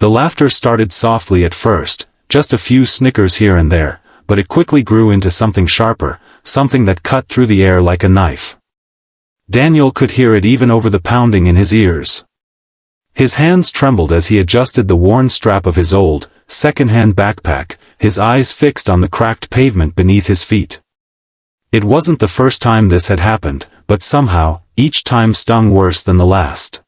The laughter started softly at first, just a few snickers here and there, but it quickly grew into something sharper, something that cut through the air like a knife. Daniel could hear it even over the pounding in his ears. His hands trembled as he adjusted the worn strap of his old, second-hand backpack, his eyes fixed on the cracked pavement beneath his feet. It wasn't the first time this had happened, but somehow, each time stung worse than the last.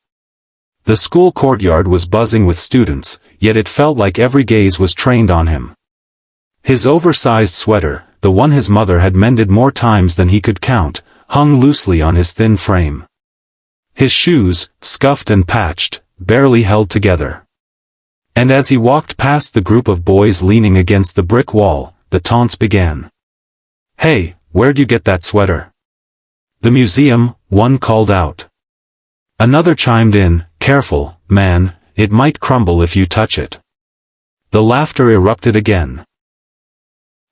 The school courtyard was buzzing with students, yet it felt like every gaze was trained on him. His oversized sweater, the one his mother had mended more times than he could count, hung loosely on his thin frame. His shoes, scuffed and patched, barely held together. And as he walked past the group of boys leaning against the brick wall, the taunts began. "Hey, where'd you get that sweater?" "The museum," one called out. Another chimed in, "Careful, man, it might crumble if you touch it." The laughter erupted again.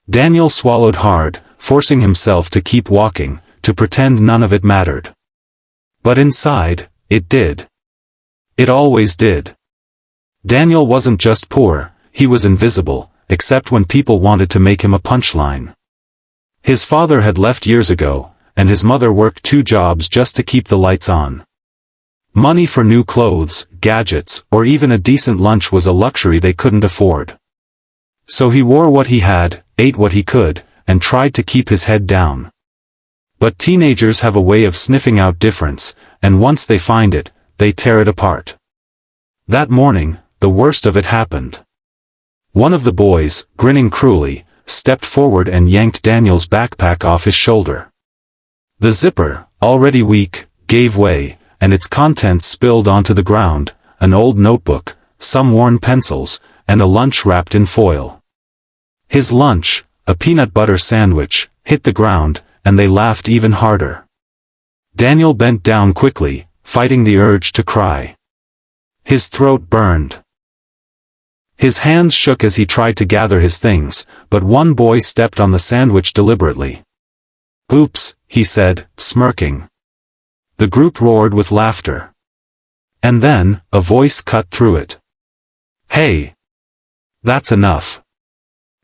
Daniel swallowed hard, forcing himself to keep walking, to pretend none of it mattered. But inside, it did. It always did. Daniel wasn't just poor, he was invisible, except when people wanted to make him a punchline. His father had left years ago, and his mother worked 2 jobs just to keep the lights on. Money for new clothes, gadgets, or even a decent lunch was a luxury they couldn't afford. So he wore what he had, ate what he could, and tried to keep his head down. But teenagers have a way of sniffing out difference, and once they find it, they tear it apart. That morning, the worst of it happened. One of the boys, grinning cruelly, stepped forward and yanked Daniel's backpack off his shoulder. The zipper, already weak, gave way, and its contents spilled onto the ground, an old notebook, some worn pencils, and a lunch wrapped in foil. His lunch, a peanut butter sandwich, hit the ground, and they laughed even harder. Daniel bent down quickly, fighting the urge to cry. His throat burned. His hands shook as he tried to gather his things, but one boy stepped on the sandwich deliberately. "Oops," he said, smirking. The group roared with laughter. And then, a voice cut through it. "Hey! That's enough."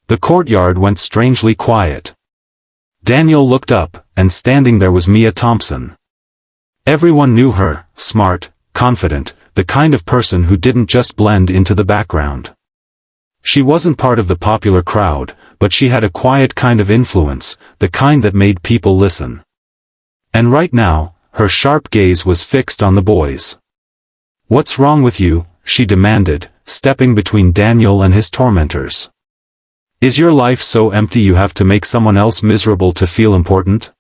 The courtyard went strangely quiet. Daniel looked up, and standing there was Mia Thompson. Everyone knew her, smart, confident, the kind of person who didn't just blend into the background. She wasn't part of the popular crowd, but she had a quiet kind of influence, the kind that made people listen. And right now, her sharp gaze was fixed on the boys. "What's wrong with you?" she demanded, stepping between Daniel and his tormentors. "Is your life so empty you have to make someone else miserable to feel important?"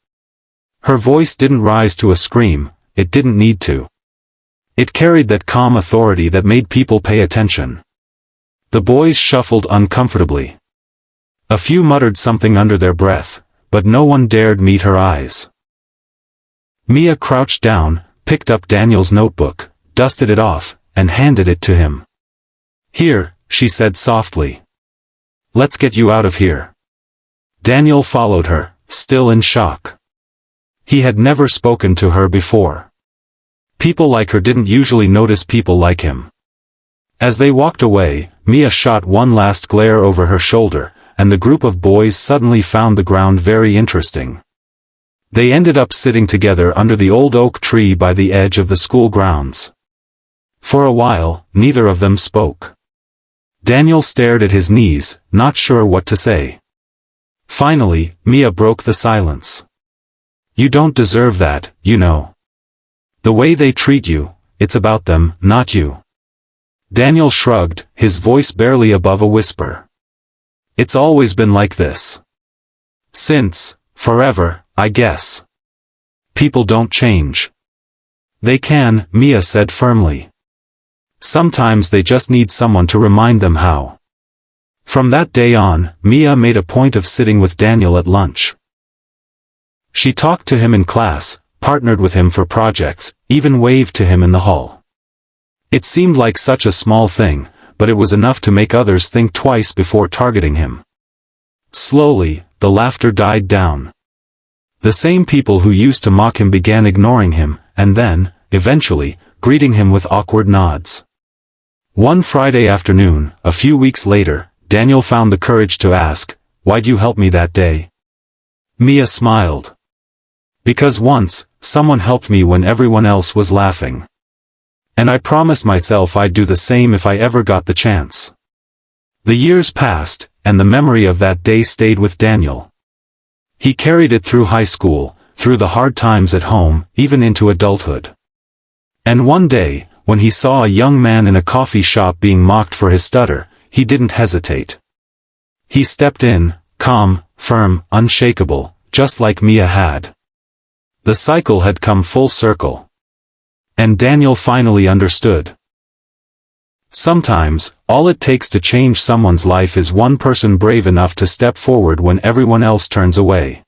Her voice didn't rise to a scream, it didn't need to. It carried that calm authority that made people pay attention. The boys shuffled uncomfortably. A few muttered something under their breath, but no one dared meet her eyes. Mia crouched down, picked up Daniel's notebook, dusted it off, and handed it to him. "Here," she said softly. "Let's get you out of here." Daniel followed her, still in shock. He had never spoken to her before. People like her didn't usually notice people like him. As they walked away, Mia shot one last glare over her shoulder, and the group of boys suddenly found the ground very interesting. They ended up sitting together under the old oak tree by the edge of the school grounds. For a while, neither of them spoke. Daniel stared at his knees, not sure what to say. Finally, Mia broke the silence. "You don't deserve that, you know. The way they treat you, it's about them, not you." Daniel shrugged, his voice barely above a whisper. "It's always been like this. Since, forever, I guess. People don't change." "They can," Mia said firmly. "Sometimes they just need someone to remind them how." From that day on, Mia made a point of sitting with Daniel at lunch. She talked to him in class, partnered with him for projects, even waved to him in the hall. It seemed like such a small thing, but it was enough to make others think twice before targeting him. Slowly, the laughter died down. The same people who used to mock him began ignoring him, and then, eventually, greeting him with awkward nods. One Friday afternoon, a few weeks later, Daniel found the courage to ask, "Why'd you help me that day?" Mia smiled. "Because once, someone helped me when everyone else was laughing. And I promised myself I'd do the same if I ever got the chance." The years passed, and the memory of that day stayed with Daniel. He carried it through high school, through the hard times at home, even into adulthood. And one day, when he saw a young man in a coffee shop being mocked for his stutter, he didn't hesitate. He stepped in, calm, firm, unshakable, just like Mia had. The cycle had come full circle. And Daniel finally understood. Sometimes, all it takes to change someone's life is one person brave enough to step forward when everyone else turns away.